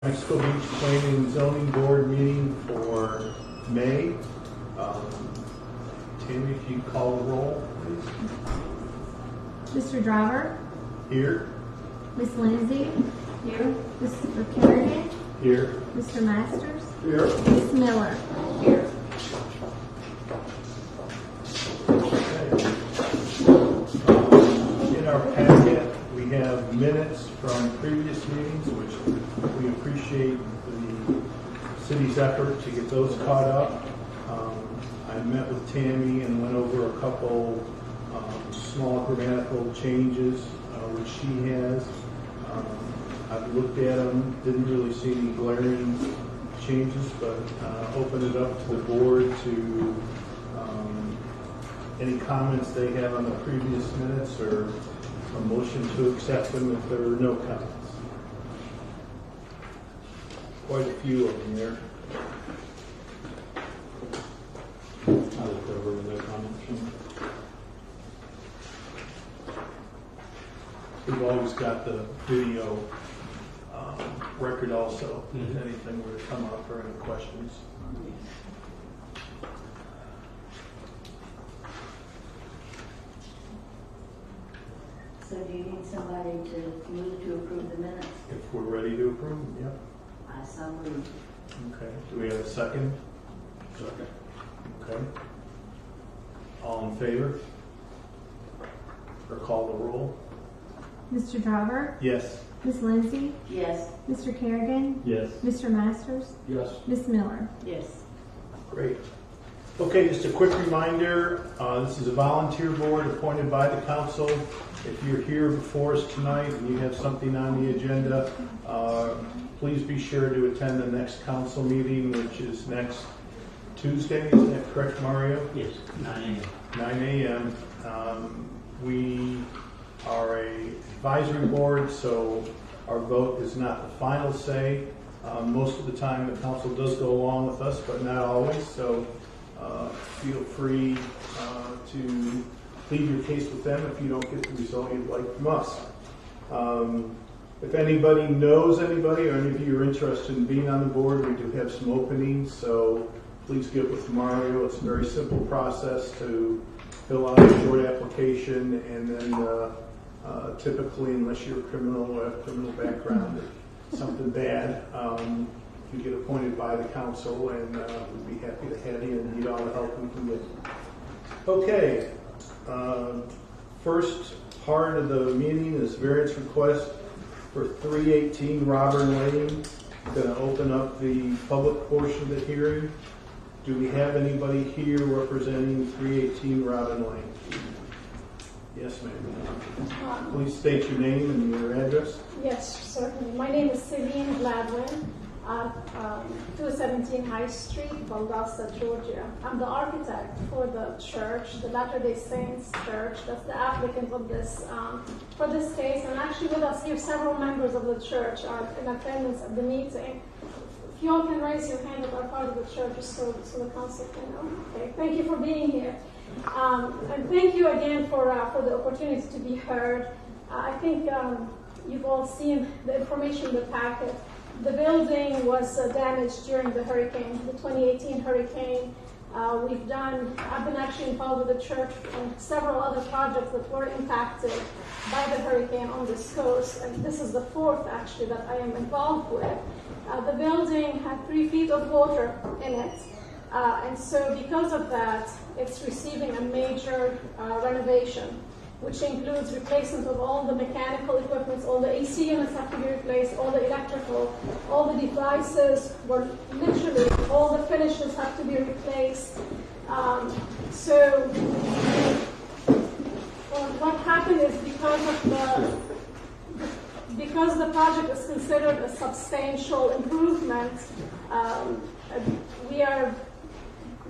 Mexico Beach Planning and Zoning Board meeting for May. Tammy, if you call the roll, please. Mr. Driver? Here. Miss Lindsay? Here. Mr. Kerrigan? Here. Mr. Masters? Here. Miss Miller? Here. In our packet, we have minutes from previous meetings, which we appreciate the city's effort to get those caught up. I met with Tammy and went over a couple small grammatical changes, which she has. I've looked at them, didn't really see any glaring changes, but open it up to the board to any comments they have on the previous minutes or a motion to accept them if there are no comments. Quite a few of them there. I'll look over with no comments. We've always got the video record also, if anything were to come up or any questions. So do you need somebody to move to approve the minutes? If we're ready to approve them, yep. I so move. Okay, do we have a second? Second. Okay. All in favor? Or call the roll? Mr. Driver? Yes. Miss Lindsay? Yes. Mr. Kerrigan? Yes. Mr. Masters? Yes. Miss Miller? Yes. Great. Okay, just a quick reminder, this is a volunteer board appointed by the council. If you're here before us tonight and you have something on the agenda, please be sure to attend the next council meeting, which is next Tuesday. Is that correct, Mario? Yes. 9 a.m. 9 a.m. We are a advisory board, so our vote is not the final say. Most of the time the council does go along with us, but not always, so feel free to leave your case with them if you don't get the result you'd like from us. If anybody knows anybody or any of you are interested in being on the board, we do have some openings, so please get with Mario. It's a very simple process to fill out a short application, and then typically, unless you're a criminal or have a criminal background or something bad, you get appointed by the council, and we'd be happy to have you and need all the help we can get. Okay, first part of the meeting is variance request for 318 Robin Lane. Going to open up the public portion of the hearing. Do we have anybody here representing 318 Robin Lane? Yes, ma'am. Please state your name and your address. Yes, certainly. My name is Celine Gladwin, 217 High Street, Valdosta, Georgia. I'm the architect for the church, the Latter-day Saints Church. That's the applicant of this for this case. And actually with us here, several members of the church are in attendance at the meeting. If you all can raise your hand if are part of the church, just so the council can know. Okay, thank you for being here. And thank you again for the opportunity to be heard. I think you've all seen the information in the packet. The building was damaged during the hurricane, the 2018 hurricane. I've been actually involved with the church and several other projects that were impacted by the hurricane on this coast. And this is the fourth actually that I am involved with. The building had 3 feet of water in it. And so because of that, it's receiving a major renovation, which includes replacement of all the mechanical equipment, all the AC units have to be replaced, all the electrical, all the devices, were literally all the finishes have to be replaced. So what happened is because the project is considered a substantial improvement,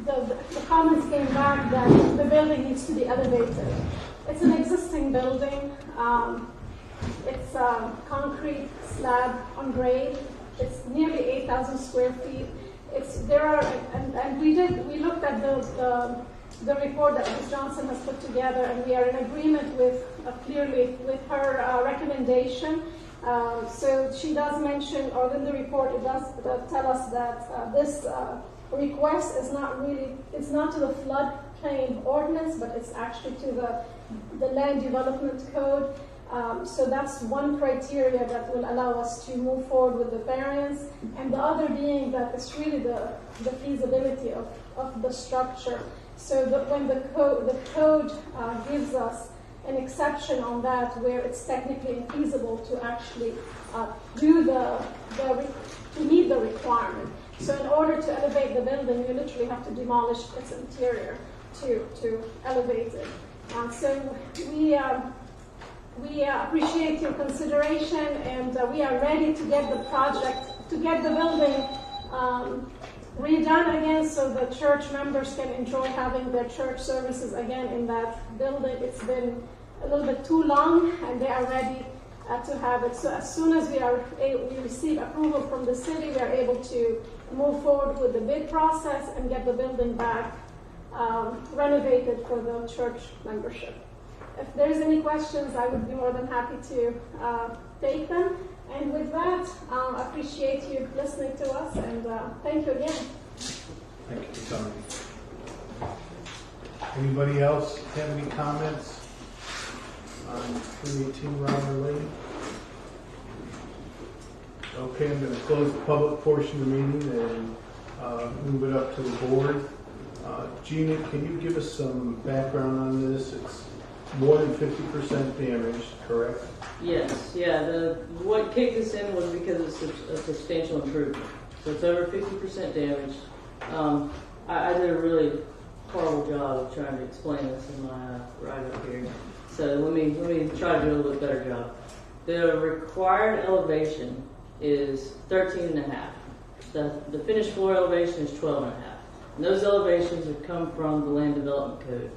the comments came back that the building needs to be elevated. It's an existing building. It's a concrete slab on grade. It's nearly 8,000 square feet. We looked at the report that Ms. Johnson has put together, and we are in agreement with clearly with her recommendation. So she does mention, or in the report, it does tell us that this request is not really, it's not to the floodplain ordinance, but it's actually to the land development code. So that's one criteria that will allow us to move forward with the variance, and the other being that it's really the feasibility of the structure. So that when the code gives us an exception on that, where it's technically infeasible to actually do to meet the requirement. So in order to elevate the building, you literally have to demolish its interior to elevate it. So we appreciate your consideration, and we are ready to get the building redone again, so the church members can enjoy having their church services again in that building. It's been a little bit too long, and they are ready to have it. So as soon as we receive approval from the city, we are able to move forward with the bid process and get the building back renovated for the church membership. If there's any questions, I would be more than happy to take them. And with that, I appreciate you listening to us, and thank you again. Thank you for coming. Anybody else have any comments on 318 Robert Lane? Okay, I'm going to close the public portion of the meeting and move it up to the board. Gina, can you give us some background on this? It's more than 50% damaged, correct? Yes, yeah. What kicked this in was because it's a substantial improvement. So it's over 50% damaged. I did a really horrible job of trying to explain this in my write-up here. So let me try to do a little bit better job. The required elevation is 13.5. The finished floor elevation is 12.5. And those elevations have come from the Land Development Code.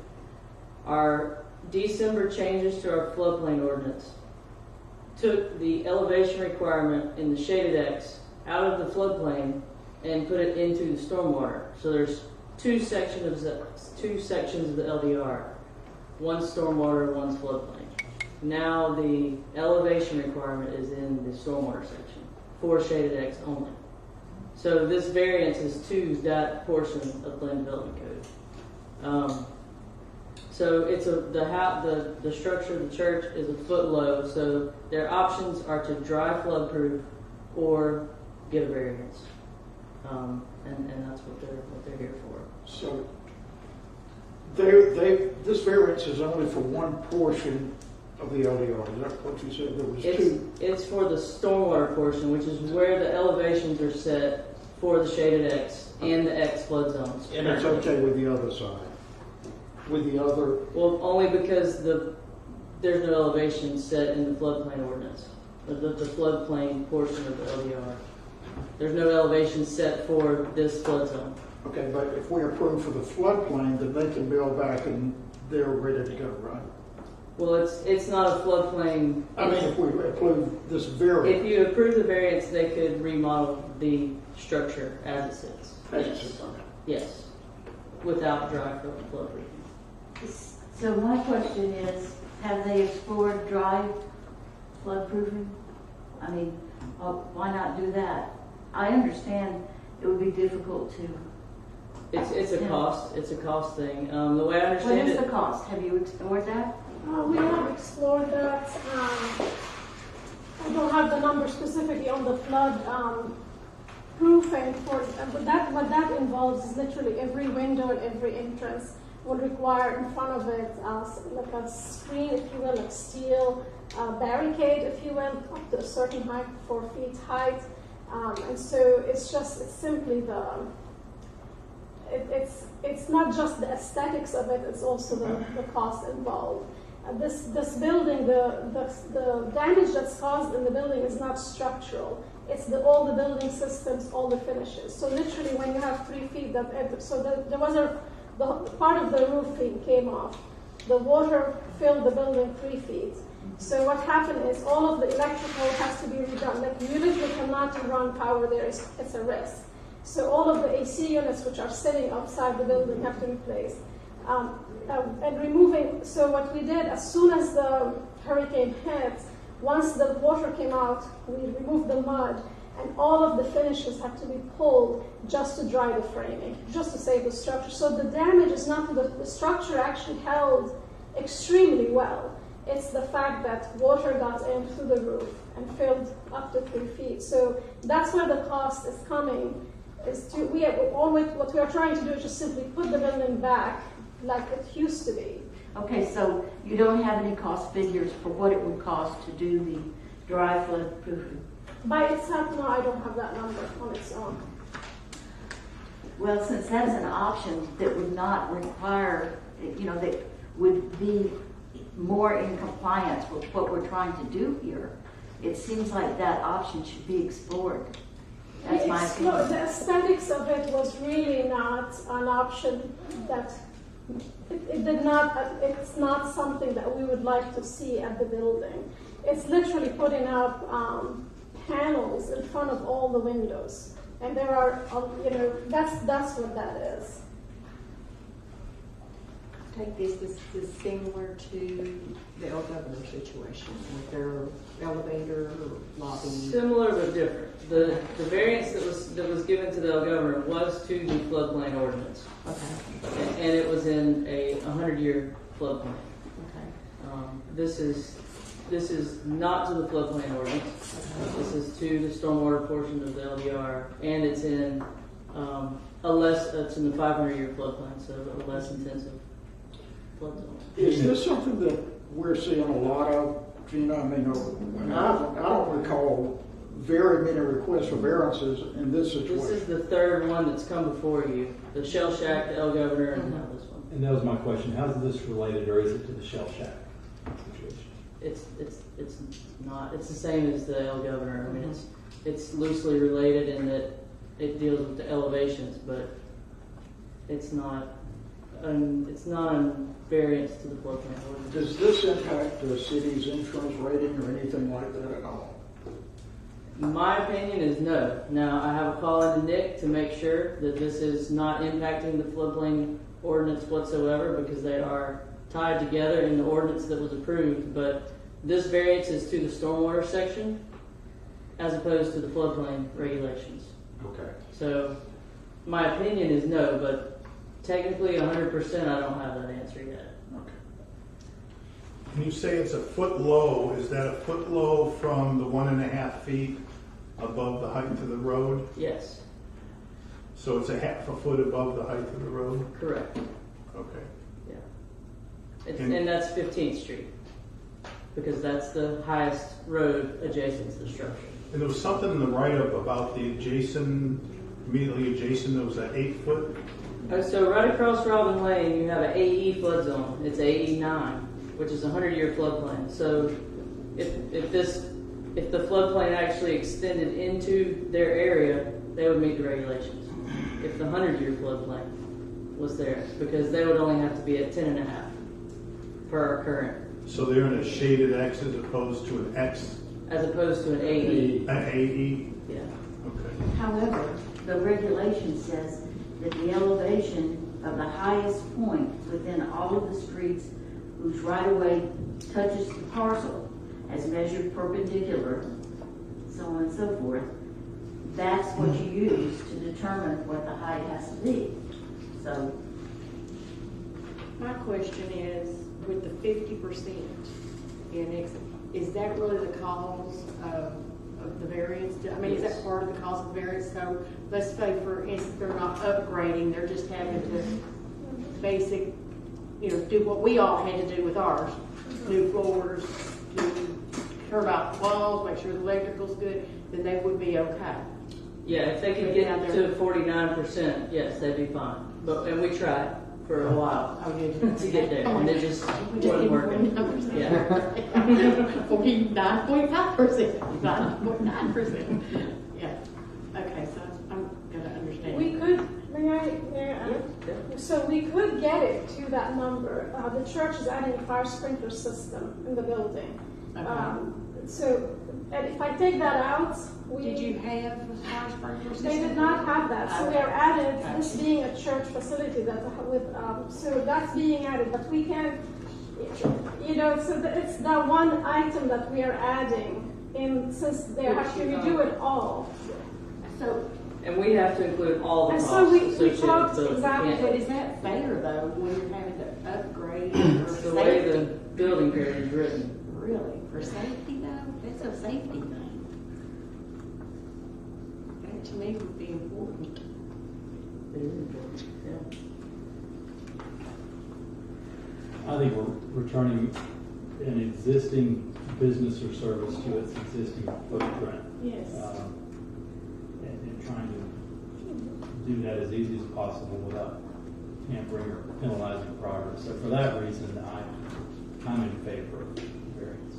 Our December changes to our floodplain ordinance took the elevation requirement in the shaded X out of the floodplain and put it into the stormwater. So there's two sections of the LDR. One's stormwater, one's floodplain. Now the elevation requirement is in the stormwater section for shaded X only. So this variance is to that portion of the Land Development Code. So it's the structure of the church is a foot low. So their options are to dry floodproof or get a variance, and that's what they're here for. So this variance is only for one portion of the LDR. Is that what you said? There was two. It's for the stormwater portion, which is where the elevations are set for the shaded X and the X flood zones. And it's okay with the other side? With the other? Well, only because there's no elevation set in the floodplain ordinance, the floodplain portion of the LDR. There's no elevation set for this flood zone. Okay, but if we approve for the floodplain, then they can build back and they're ready to go, right? Well, it's not a floodplain. I mean, if we approve this variance. If you approve the variance, they could remodel the structure as it sits. Yes. Yes. Without dry floodproofing. So my question is, have they explored dry floodproofing? I mean, why not do that? I understand it would be difficult to. It's a cost. It's a cost thing. The way I understand it. What is the cost? Have you explored that? We have explored that. I don't have the number specifically on the flood proofing but what that involves is literally every window and every entrance will require in front of it like a screen, if you will, like steel barricade, if you will, up to a certain height, 4 feet height. And so it's simply it's not just the aesthetics of it, it's also the cost involved. This building, the damage that's caused in the building is not structural. It's all the building systems, all the finishes. So literally, when you have 3 feet, there was the part of the roofing came off. The water filled the building 3 feet. So what happened is all of the electrical has to be redone. Like you literally cannot run power there. It's a risk. So all of the AC units which are sitting outside the building have to be replaced. And removing, so what we did, as soon as the hurricane hit, Once the water came out, we removed the mud, and all of the finishes had to be pulled just to dry the framing, just to save the structure. So the damage is not the structure actually held extremely well. It's the fact that water got in through the roof and filled up to 3 feet. So that's where the cost is coming. What we are trying to do is just simply put the building back like it used to be. Okay, so you don't have any cost figures for what it would cost to do the dry flood proofing? By itself, no, I don't have that number on its own. Well, since that is an option that would not require, that would be more in compliance with what we're trying to do here, it seems like that option should be explored. That's my opinion. The aesthetics of it was really not an option that it's not something that we would like to see at the building. It's literally putting up panels in front of all the windows. And there are, that's what that is. Take this is similar to the El Governor situation with their elevator lobby. Similar but different. The variance that was given to the El Governor was to the floodplain ordinance, Okay. and it was in a 100-year floodplain. Okay. This is not to the floodplain ordinance. This is to the stormwater portion of the LDR, and it's in it's in the 500-year floodplain, so a less intensive flood zone. Is this something that we're seeing a lot of, Gina? I mean, I don't recall very many requests for variances in this situation. This is the third one that's come before you. The Shell Shack, the El Governor, and now this one. And that was my question, how is this related, or is it to the Shell Shack situation? It's not. It's the same as the El Governor. I mean, it's loosely related in that it deals with the elevations, but it's not a variance to the floodplain ordinance. Does this impact the city's insurance rating or anything like that at all? My opinion is no. Now, I have a call into Nick to make sure that this is not impacting the floodplain ordinance whatsoever, because they are tied together in the ordinance that was approved, but this variance is to the stormwater section as opposed to the floodplain regulations. Okay. So my opinion is no, but technically 100% I don't have that answer yet. Okay. When you say it's a foot low, is that a foot low from the 1.5 feet above the height of the road? Yes, So it's a half a foot above the height of the road? correct. Okay. Yeah. And- And that's 15th Street, because that's the highest road adjacent to the structure. And there was something in the write-up about the immediately adjacent, there was that 8 foot? So right across Robin Lane, you have an AE flood zone. It's AE 9, which is a 100-year floodplain. So if the floodplain actually extended into their area, they would meet the regulations. If the 100-year floodplain was there, because they would only have to be at 10.5 for our current, So they're in a shaded X as opposed to an X, as opposed to an AE. an AE? Yeah. Okay. However, the regulation says that the elevation of the highest point within all of the streets whose right-of-way touches the parcel as measured perpendicular, so on and so forth, that's what you use to determine what the height has to be. So, My question is, with the 50% is that really the cause of the variance? I mean, is that part of the cause of the variance? So let's say, for instance, they're not upgrading, they're just having to do what we all had to do with ours. New floors, turn out the walls, make sure the electrical's good, then they would be okay. Yeah, if they could get to 49%, yes, they'd be fine. And we tried for a while Oh, yeah. to get there, and it just We just wasn't need working. 49%. Yeah. 49.5%, 9.9%. Yeah. Okay, so I'm gonna understand. We could, may I Yeah. So we could get it to that number. The church is adding a fire sprinkler system in the building. Okay. And if I take that out, Did you have a fire sprinkler system? They did not have that, so we are added, Okay. this being a church facility so that's being added, but we can, you know, it's that one item that we are adding in, since they actually do it all. So, And we have to include all the And costs so we associated talked with those. exactly. But is that fair though, when you're having to upgrade or It's the way the safety? building code is written. Really, for safety though, that's a safety thing. That to me would be important. It is important, yeah. I think we're returning an existing business or service to its existing footprint. Yes. And trying to do that as easy as possible without tampering or penalizing progress. So for that reason, I'm in favor of variance.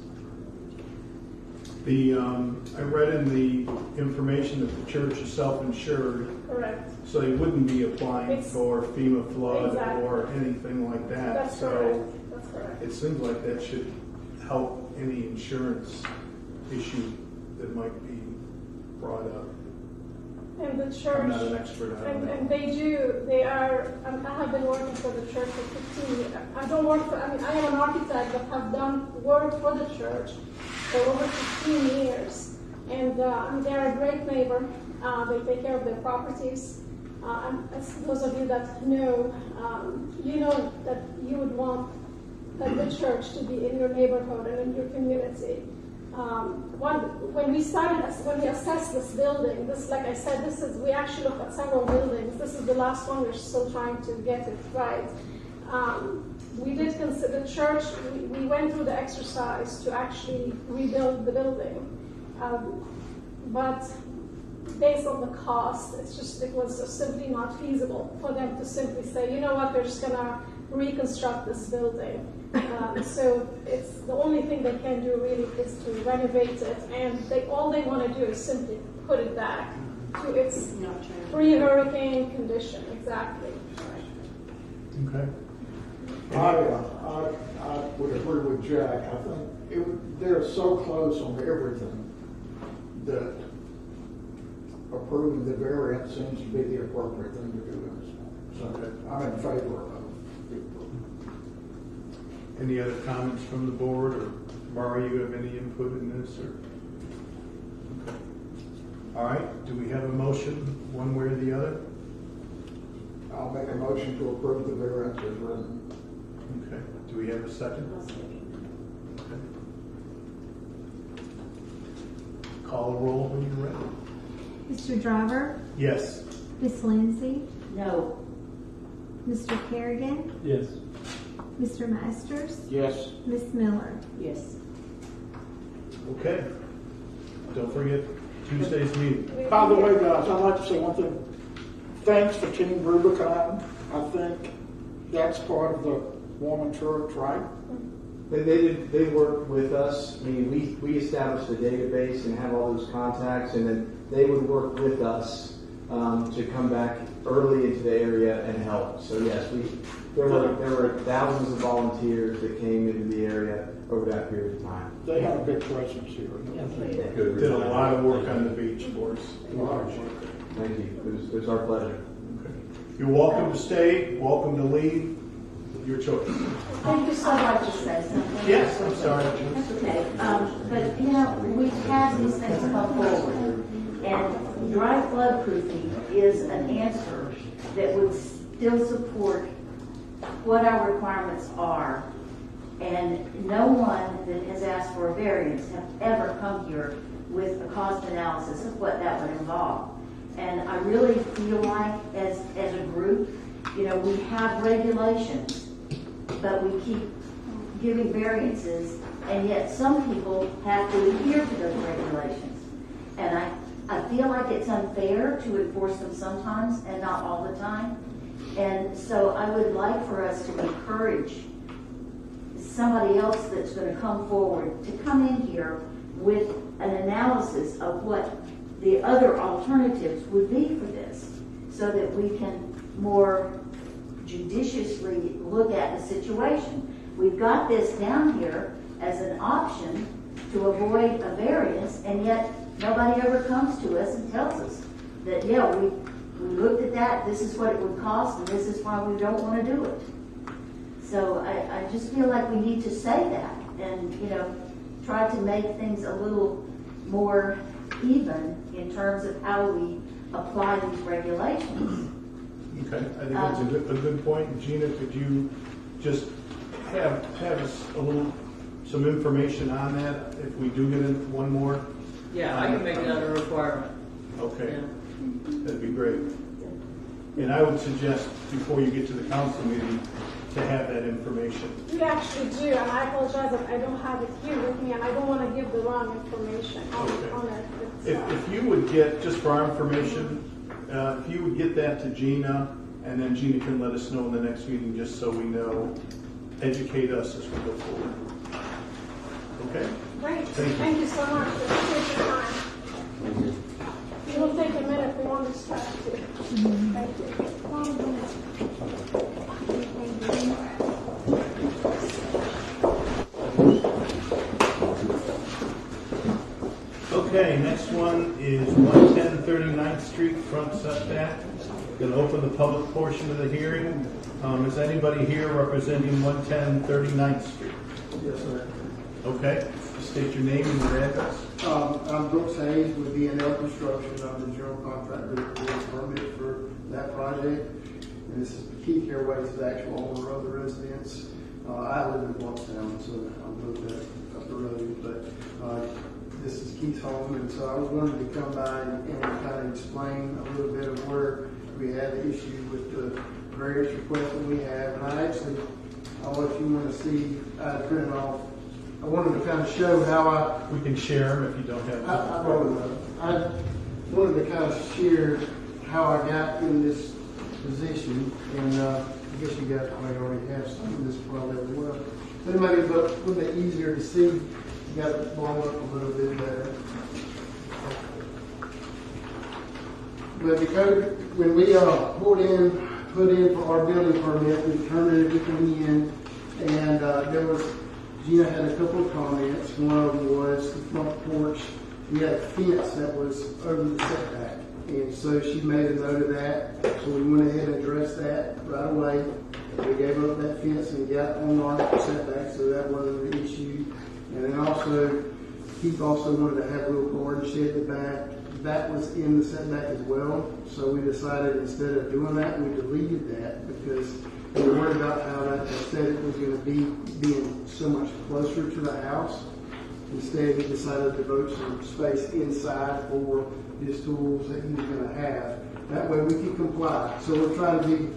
I read in the information that the church is self-insured, Correct. so they wouldn't be applying It's- for FEMA flood Exactly. or anything like that. That's So correct. That's correct. it seems like that should help any insurance issue that might be brought up. And the I'm church, not an expert on and that. they are, I have been working for the church for 15 years. I don't work for, I am an architect, but have done work for the church for over 15 years. And they're a great neighbor. They take care of their properties. And as those of you that know, you know that you would want the church to be in your neighborhood and in your community. When we assessed this building, like I said, we actually looked at several buildings. This is the last one. We're still trying to get it right. We did consider the church. We went through the exercise to actually rebuild the building, but based on the cost, it was just simply not feasible for them to simply say, you know what, they're just gonna reconstruct this building. So it's the only thing they can do really is to renovate it, and all they want to do is simply put it back to its Not change. pre-hurricane condition. Exactly. Okay. I would agree with Jack. I think they're so close on everything that approving the variance seems to be the appropriate thing to do in this one. So I'm in favor of it. Any other comments from the board, or Mara, you have any input in this, or? Okay. All right, do we have a motion, one way or the other? I'll make a motion to approve the variance as written. Okay, do we have a second? Okay. Call a roll when you're ready. Mr. Driver, Yes. Miss Lindsay, no, Mr. Kerrigan, Yes. Mr. Masters, Yes. Miss Miller. Yes. Okay. Don't forget Tuesday's meeting. By the way, guys, I'd like to say one thing. Thanks for Team Rubicon. I think that's part of the Mormon Church, right? They worked with us. I mean, we established a database and have all those contacts, and then they would work with us to come back early into the area and help. So yes, there were thousands of volunteers that came into the area over that period of time. They have a big presence here. Did a lot of work on the beach for us. Thank you. It was our pleasure. Okay. You're welcome to stay, welcome to leave, your choice. I'd like to say something. Yes, I'm sorry. That's okay. But, you know, we've had these things come forward, and dry flood proofing is an answer that would still support what our requirements are. And no one that has asked for a variance have ever come here with a cost analysis of what that would involve. And I really feel like, as a group, you know, we have regulations, but we keep giving variances, and yet some people have to adhere to those regulations. And I feel like it's unfair to enforce them sometimes and not all the time. And so I would like for us to encourage somebody else that's going to come forward to come in here with an analysis of what the other alternatives would be for this, so that we can more judiciously look at the situation. We've got this down here as an option to avoid a variance, and yet nobody ever comes to us and tells us that, yeah, we looked at that, this is what it would cost, and this is why we don't want to do it. So I just feel like we need to say that and, you know, try to make things a little more even in terms of how we apply these regulations. Okay, I think that's a good point. Gina, could you just have us some information on that if we do get in one more? Yeah, I can make that a requirement. Okay, Yeah. that'd be great. And I would suggest before you get to the council meeting to have that information. We actually do, and I apologize if I don't have it here with me, and I don't want to give the wrong information Okay. on it. If you would get, just for our information, if you would get that to Gina, and then Gina can let us know in the next meeting, just so we know, educate us as we go forward. Okay? Great, Thank you. thank you so much for taking your time. It will take a minute if we want to start to. Thank you. 1 minute. Okay, next one is 110 39th Street, front setback. Going to open the public portion of the hearing. Is anybody here representing 110 39th Street? Yes, sir. Okay, state your name and your address. I'm Brooks Hayes with B&L Construction. I'm the general contractor for the permit for that project. And this is Keith Airways, the actual owner of the residence. I live in Blocktown, so I'm a little bit up the road, but this is Keith's home, and so I wanted to come by and kind of explain a little bit of where we had the issue with the various requests that we have. And I'll let you want to see, I printed off. I wanted to kind of show how We can share them if you don't have. I wanted to kind of share how I got in this position, and I guess you guys might already have some of this probably as well. But it might be a little bit easier to see. You got it blown up a little bit better. But because when we put in for our building permit, we turned everything in, and there was, Gina had a couple of comments. One of them was the front porch. We had a fence that was over the setback, and so she made a note of that. So we went ahead and addressed that right away. We gave up that fence and got on our setback, so that wasn't an issue. And then also, Keith also wanted to have a little garden shed in the back. That was in the setback as well. So we decided instead of doing that, we deleted that because we were worried about how that aesthetic was going to be being so much closer to the house. Instead, we decided to devote some space inside for his tools that he was going to have. That way we could comply. So we're trying to be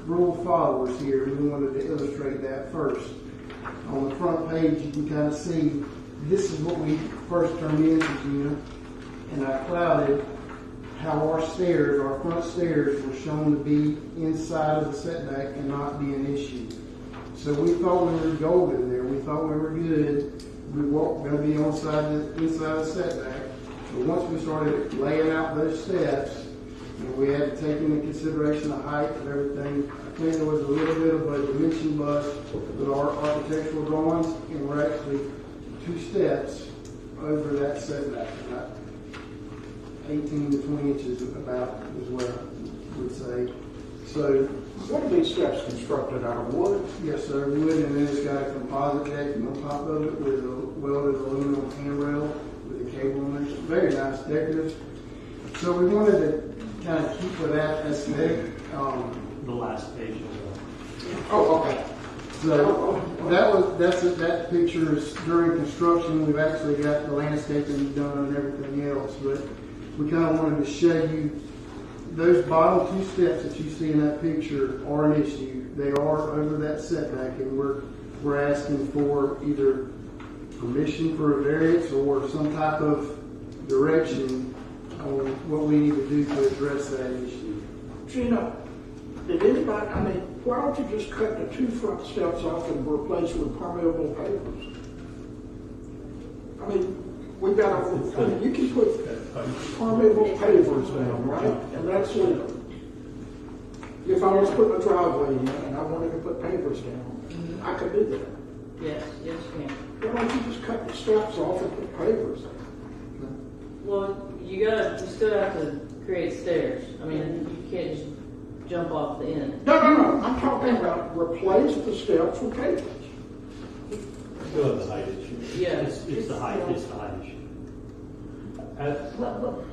rule followers here. We wanted to illustrate that first. On the front page, you can kind of see this is what we first turned into, Gina, and I clouded how our front stairs were shown to be inside of the setback and not be an issue. So we thought we were golden there. We thought we were good. We were going to be inside the setback. But once we started laying out those steps, and we had to take into consideration the height of everything. I think there was a little bit of a dimension bust with our architectural drawings, and we're actually 2 steps over that setback, about 18 to 20 inches about is what I would say. So, What are these steps constructed out of wood? yes, sir, wood, and then it's got a composite decking on top of it with a welded aluminum handrail with a cable on it. Very nice, decorative. So we wanted to kind of keep with that aesthetic. The last page of Oh, okay. So that picture is during construction. We've actually got the landscaping done and everything else, but we kind of wanted to show you those bottom 2 steps that you see in that picture are an issue. They are over that setback, and we're asking for either permission for a variance or some type of direction on what we need to do to address that issue. Gina, did anybody, why don't you just cut the 2 front steps off and replace with permeable pavers? We got you can put permeable pavers down, right? And that's it. If I was putting a driveway in and I wanted to put pavers down, I could do that. Yes, yes, you can. Why don't you just cut the steps off and put pavers down? Well, you still have to create stairs. I mean, you can't just jump off the end. No, I'm talking about replace the steps with pavers. Still have the height issue. Yeah. It's the height issue.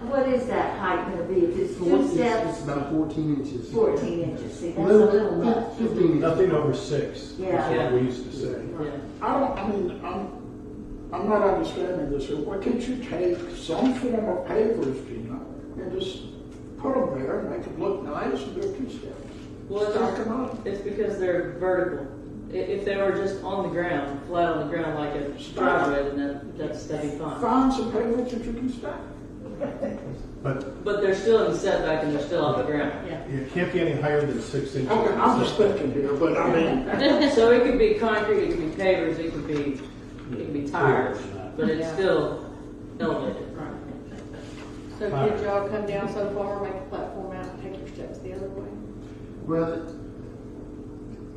What is that height gonna be? If it's two It's steps, about 14 inches. 14 inches, see, that's a Little- little much. 15 inches. Nothing over 6. Yeah. Is what we used to say. Yeah. I'm not understanding this here. Why can't you take some form of pavers, Gina, and just put them there and make them look nice and do 2 steps? Well, Stack them up. it's because they're vertical. If they were just on the ground, flat on the ground like a driveway, then that'd be fine. Find some pavers that you can stack. But But they're still in the setback and they're still off the ground. it can't be any higher than 6 inches. Okay, I'm just thinking here, but I mean, So it could be concrete, it could be pavers, it could be tires, but it's still elevated. So did y'all come down so far, make the platform out and take your steps the other way? Well,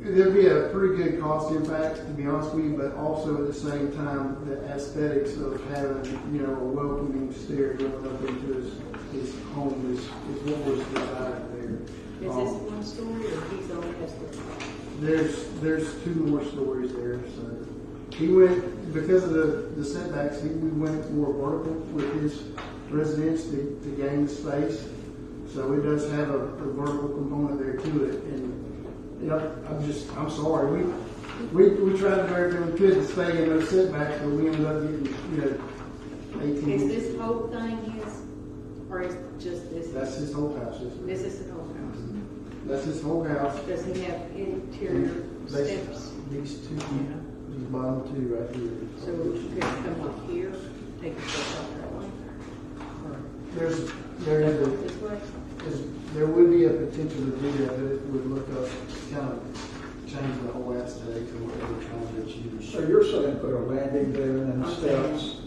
there'd be a pretty good cost impact, to be honest with you, but also at the same time, the aesthetics of having, you know, a welcoming stair going up into his home is what was desired there. Is this one story or he's only has the? There's 2 more stories there, so he went, because of the setbacks, we went more vertical with his residence to gain the space. So it does have a vertical component there to it, and you know, I'm sorry. We tried very, very good to stay in those setbacks, but we ended up getting, 18 Is inches. this whole thing his, or is just this? That's his whole house. This is the whole house. That's his whole house. Does he have interior They- steps? These 2, these bottom 2 right here. So you could come up here, take your steps up that way? There would be a potential to do that, but it would look up, kind of change the whole aesthetic of what we're trying to achieve. so you're saying put a landing there and then steps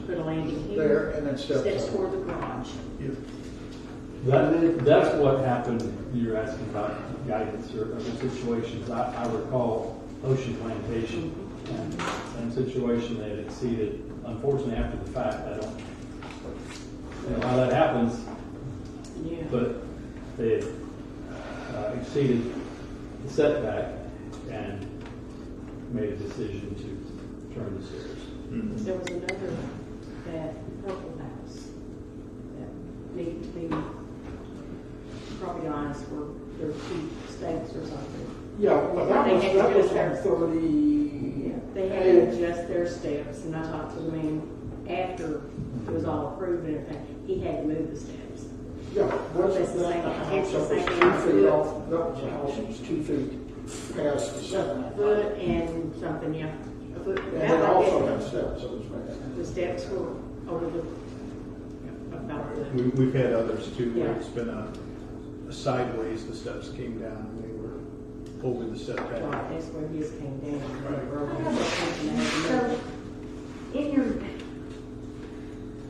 Put a landing here. there and then steps Steps up. toward the garage. That's what happened. You're asking about guidance or other situations. I recall Ocean Plantation and situation they had exceeded. Unfortunately, after the fact, I don't know how that happens, Yeah. but they had exceeded the setback and made a decision to turn the stairs. There was another, that purple house that needed to be property lines for their 2 steps or something. Yeah, well, that was on 30. They had to adjust their steps, and I talked to the man after it was all approved and everything, he had to move the steps. Yeah, That's that's the that same- house it's the that was same 2 house. feet off, that was a house that was 2 feet past the setback. Foot and something, yeah. A foot. And it also had steps, so it was bad. The steps were over the, about the. We've had others too, where Yeah. it's been a sideways, the steps came down and they were over the setback. Right, that's where his came down. So, in your,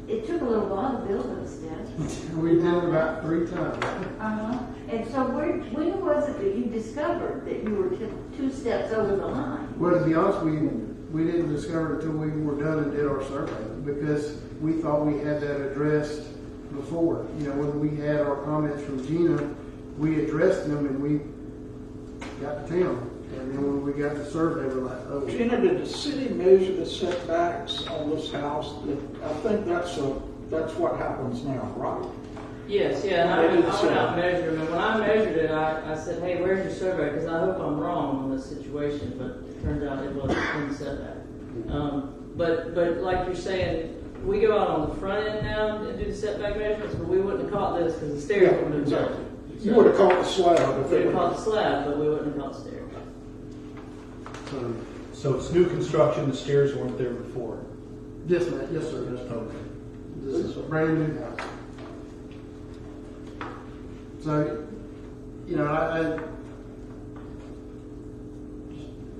it took a little while to build those steps. We did it about 3 times. And so when was it that you discovered that you were 2 steps over the line? Well, to be honest, we didn't discover it until we were done and did our survey, because we thought we had that addressed before. You know, when we had our comments from Gina, we addressed them and we got to town. And then when we got the survey, we're like, oh. Gina, did the city measure the setbacks on this house? I think that's what happens now, right? Yes, yeah, and I went out and measured them, and when I measured it, I said, hey, where's your survey? Because I hope I'm wrong on this situation, but it turns out it was in setback. But like you're saying, we go out on the front end now and do the setback measurements, but we wouldn't have caught this because the stairs wouldn't have been built. You would have called the slab if We would it have caught were. the slab, but we wouldn't have caught the stairs. So it's new construction, the stairs weren't there before. Yes, ma'am. Yes, sir. Okay. This is a brand new house. So, you know,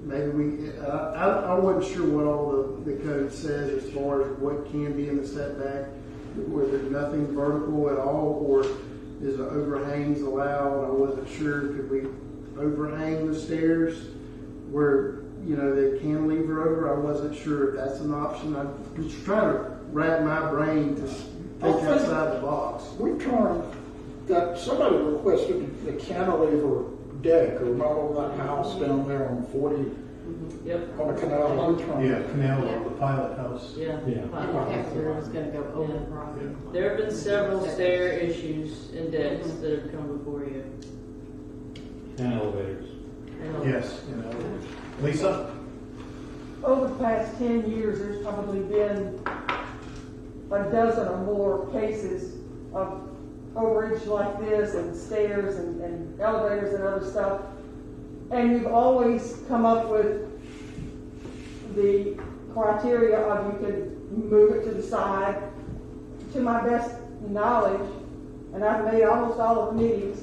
I wasn't sure what all the code says as far as what can be in the setback, whether there's nothing vertical at all, or is the overhangs allowed. I wasn't sure, could we overhang the stairs where, you know, they can lever over? I wasn't sure if that's an option. I'm just trying to wrap my brain to think outside the box. We turned somebody requested the cantilever deck, or remember that house down there on 40, Yep, on the canal road? Yeah, Canal Road, the pilot house. yeah. Yeah. Wow. After it was gonna go over the property. There have been several stair issues and decks that have come before you. And elevators. And Yes, you know. Lisa? Over the past 10 years, there's probably been a dozen or more cases of overreach like this and stairs and elevators and other stuff. And you've always come up with the criteria of you can move it to the side. To my best knowledge, and I've made almost all of the meetings,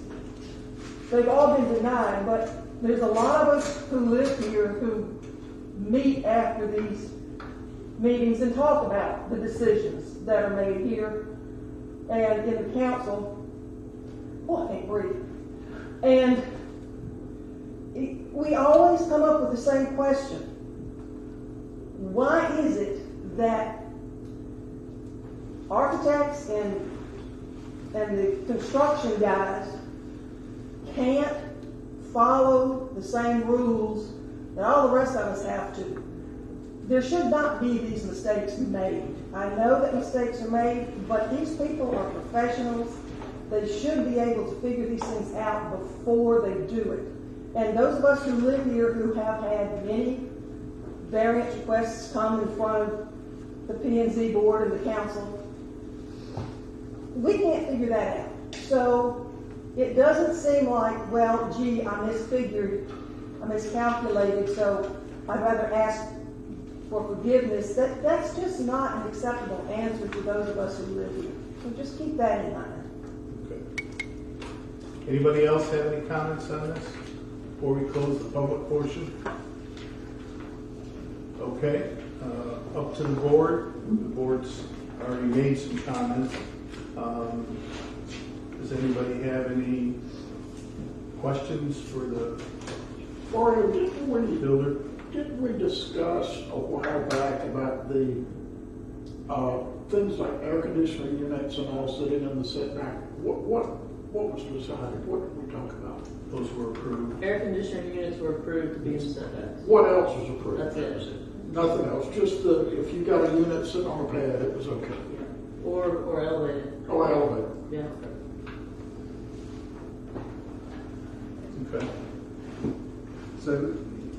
they've all been denied, but there's a lot of us who live here who meet after these meetings and talk about the decisions that are made here and in the council. Oh, I can't breathe. And we always come up with the same question. Why is it that architects and the construction guys can't follow the same rules that all the rest of us have to? There should not be these mistakes made. I know that mistakes are made, but these people are professionals. They should be able to figure these things out before they do it. And those of us who live here who have had many variance requests come in front of the P&Z board and the council, we can't figure that out. So it doesn't seem like, well, gee, I misfigured, I miscalculated, so I'd rather ask for forgiveness. That's just not an acceptable answer to those of us who live here. So just keep that in mind. Okay. Anybody else have any comments on this before we close the public portion? Okay, up to the board. The board's already made some comments. Does anybody have any questions for the Or builder? didn't we discuss a while back about the things like air conditioning units and all sitting in the setback? What was decided? What did we talk about? Those were approved. Air conditioning units were approved to be in setbacks. What else was approved? That's it. Nothing else. Just if you got a unit sitting on a pad, it was okay. Or elevated. Or elevator. Yeah. Okay. So,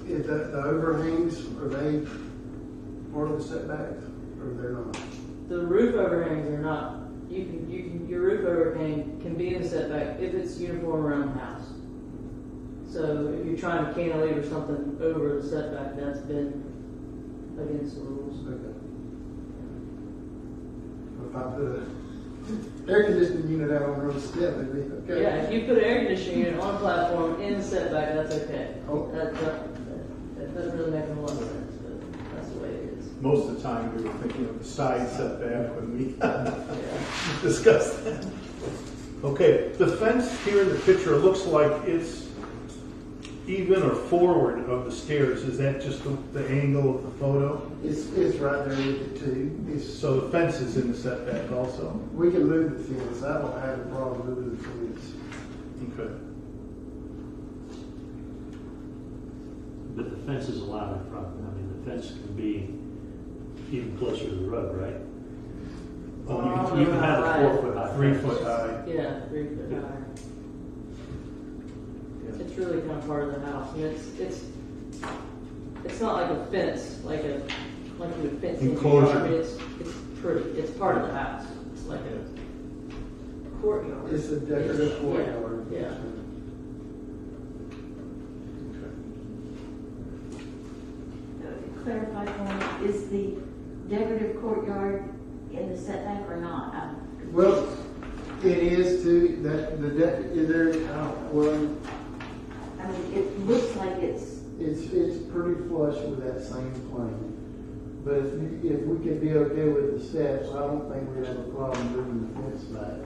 is the overhangs, are they part of the setbacks, or they're not? The roof overhangs are not. Your roof overhang can be in the setback if it's uniform around the house. So if you're trying to cantilever something over the setback, that's been against the rules. Okay. If I put an air conditioning unit out on Road 7, it'd be okay. Yeah, if you put an air conditioning unit on a platform in the setback, that's okay. Oh. That doesn't really make a lot of sense, but that's the way it is. Most of the time, we were thinking of the side setback when we Yeah. discussed that. Okay, the fence here in the picture looks like it's even or forward of the stairs. Is that just the angle of the photo? It's right there with it too. So the fence is in the setback also? We can move the fence. I don't have a problem moving the fence. Okay. But the fence is allowed in front. I mean, the fence can be even closer to the road, right? Oh, You can have a 4 foot high. 3 fence. foot high. Yeah, 3 foot higher. It's really kind of part of the house, and it's not like a fence, like you would fence in your Enclosure. yard. I mean, it's pretty. It's part of the house. It's like a courtyard. It's a decorative courtyard. Yeah. Clarify for me, is the decorative courtyard in the setback or not? Well, it is too, that the deck, there, well, I mean, it looks like it's, it's pretty flush with that same plane. But if we could be okay with the steps, I don't think we'd have a problem moving the fence back.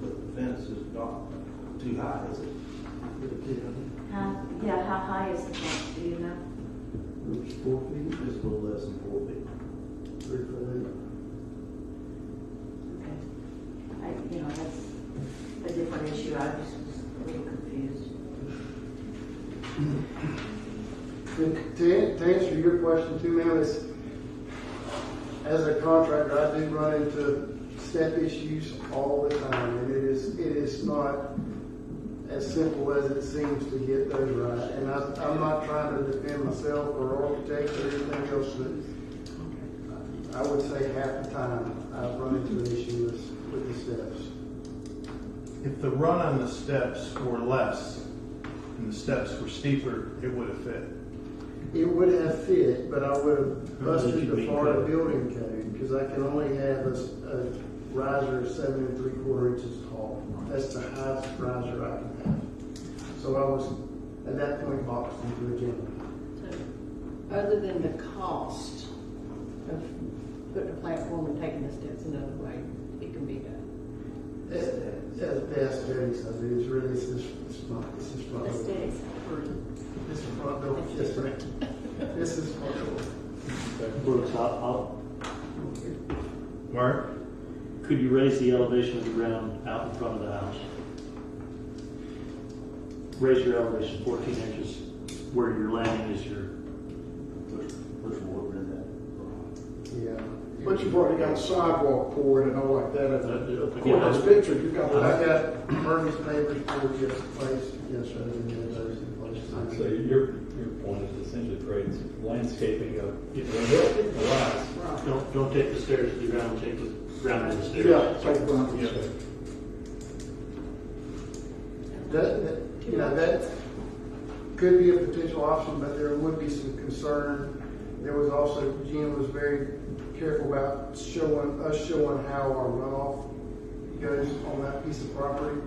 But the fence is not too high, is it? how high is the fence, do you know? It's 4 feet, Just a little less than 4 feet. 3 foot Okay. That's, a different issue. I just was a little confused. To answer your question too, ma'am, is as a contractor, I do run into step issues all the time, and it is not as simple as it seems to get those right. And I'm not trying to defend myself or architects or anything else, but I would say half the time I've run into an issue with the steps. If the run on the steps were less and the steps were steeper, it would have fit. It would have fit, but I would have busted the Florida building code, because I can only have a riser 7 3/4 inches tall. That's the highest riser I can have. So I was, at that point, boxed into a gym. So, other than the cost of putting a platform and taking the steps another way, it can be done. As best Betty says, it's really, it's not. Aesthetics are free. This is front door, yes, ma'am. This is front door. Brooks, Mark? could you raise the elevation of the ground out in front of the house? Raise your elevation 14 inches where your landing is your. Which ward we're in Yeah. But you've already got sidewalk poured and all like that. According to this picture, you've got I that. got Bernie's papers for yes, place, yes, rather than the others in place. So your point is essentially creates landscaping of, you know, a hill, a rise. Don't take the stairs to the ground, take the ground to the stairs. Yeah, take ground. Yeah. That could be a potential option, but there would be some concern. There was also, Gina was very careful about showing how our runoff goes on that piece of property.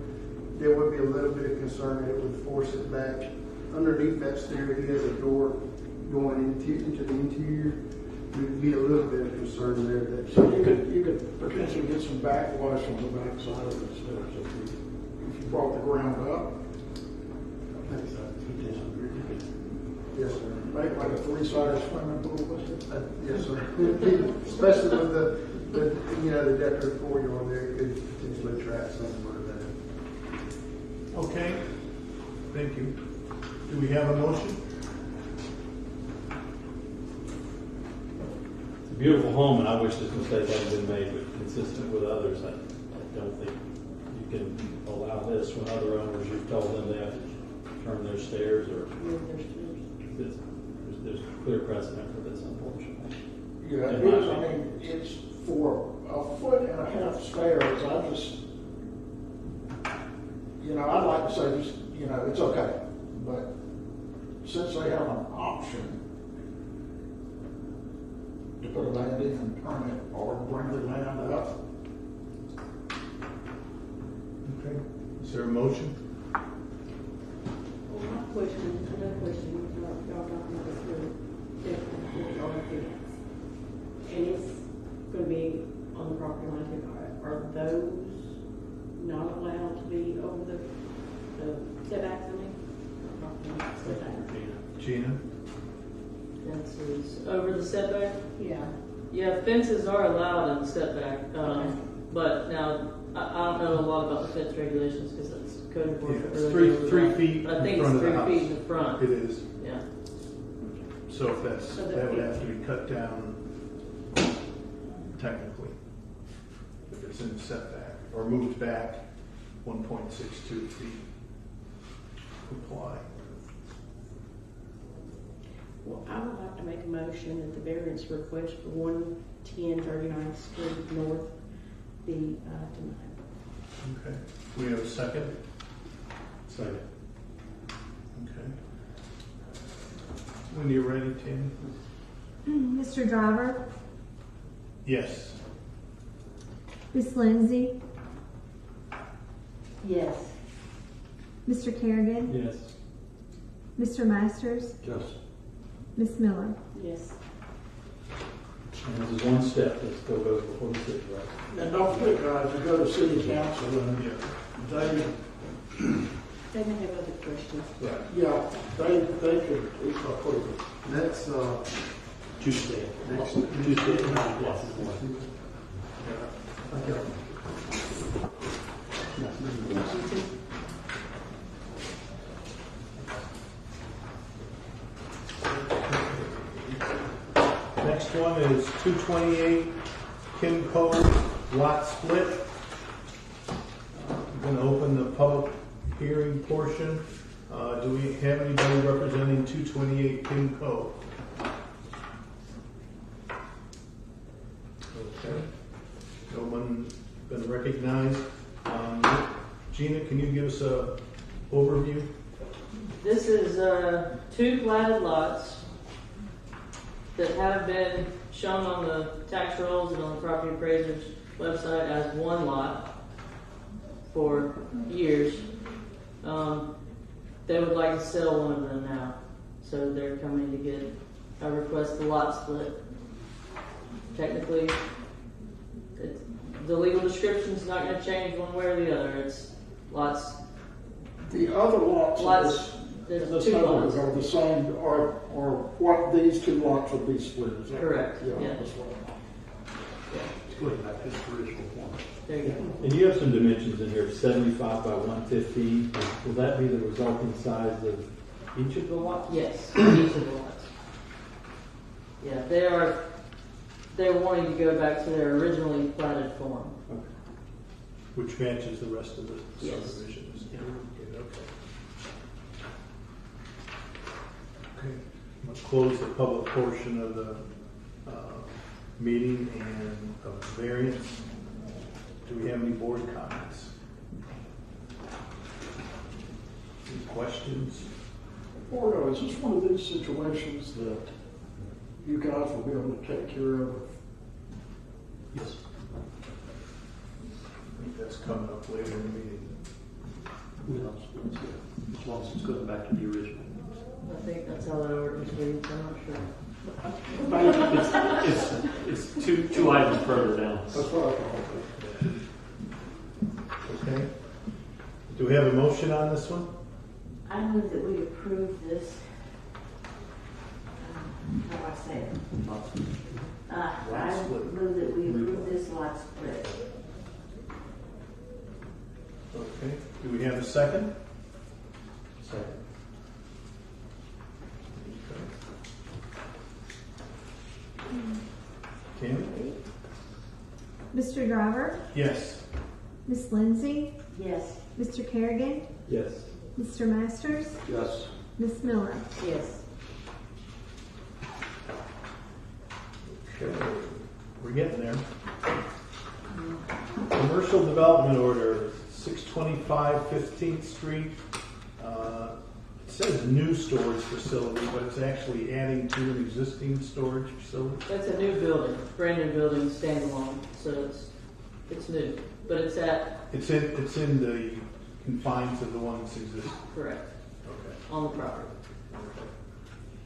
There would be a little bit of concern that it would force it back. Underneath that stair, he has a door going into the interior. There'd be a little bit of concern there that. So you could potentially get some backwash on the back side of the stairs if you brought the ground up. I think so. Yes, sir. Make like a three-sided swimming pool with it. Yes, sir. Especially with the decorative corridor there, it could potentially attract somewhere there. Okay, thank you. Do we have a motion? It's a beautiful home, and I wish this mistake hadn't been made, but consistent with others, I don't think you can allow this when other owners, you've told them they have to turn their stairs or there's clear precedent for this, unfortunately. Yeah, In it my is. I opinion. mean, it's for 1.5 feet stairs. I just, I'd like to say just, it's okay. But since they have an option to put a landing and turn it or bring the land up, Okay. Is there a motion? Another question, y'all talking about this really definitely on the fence. And it's gonna be on the property line too. Are those not allowed to be over the setbacks, I mean? Property line setbacks? Gina? Fences over the setback? Yeah. Yeah, fences are allowed in the setback, Okay. but now, I don't know a lot about the fence regulations because it's code Yeah, enforcement. it's really deals with three that. feet But I think in front it's of the 3 feet house. in the front, It is. yeah. So if that's, So that that would would- have to be cut down technically. If it's in the setback, or moved back 1.62 feet. Comply. Well, I would like to make a motion that the variance request for 110 39th Street North be denied. Okay. We have a second? Second. Okay. When you're ready, Tammy? Mr. Driver, Yes. Miss Lindsay, Yes. Mr. Kerrigan, Yes. Mr. Masters, Yes. Miss Miller. Yes. And this is one step that still goes before the city, right? and don't forget, guys, you go to city council and Yeah. They may have other questions. they could approve it. That's, Tuesday. next. Tuesday at 9 o'clock in the morning. Yeah. one is 228 Kim Cove lot split. I'm going to open the public hearing portion. Do we have anybody representing 228 Kim Cove? Okay. No one been recognized. Gina, can you give us a overview? This is two platted lots that have been shown on the tax rolls and on the property appraiser's website as one lot for years. They would like to sell one of them now, so they're coming to get a request the lot split. Technically, the legal description is not going to change one way or the other. It's lots. The other lots. There's two lots. Are the same, or what these two lots would be split, is that Correct, yeah. That's what Going back to the original one. There you go. And you have some dimensions in here, 75 by 115. Will that be the resulting size of each of the lots? Yes, each of the lots. Yeah, they're wanting to go back to their originally platted form. Which matches the rest of the Yes. subdivisions. Okay. Okay. I'm going to close the public portion of the meeting and of the variance. Do we have any board comments? Any questions? Or is this one of these situations that you guys will be able to take care of? Yes. I think that's coming up later in the meeting. Well, as long as it's going back to the original. I think that's how that ordinance reads, I'm not sure. It's two items further down. That's what I thought. Okay. Do we have a motion on this one? I move that we approve this. How do I say it? I move that we approve this lot split. Okay. Do we have a second? Second. Tammy? Mr. Driver, Yes. Miss Lindsay, Yes. Mr. Kerrigan, Yes. Mr. Masters, Yes. Miss Miller. Yes. Okay. We're getting there. Commercial development order, 625 15th Street. It says new storage facility, but it's actually adding to an existing storage facility. That's a new building, brand new building, standalone, so it's new, but it's at, It's in the confines of the one that's existing. correct, Okay. on the property.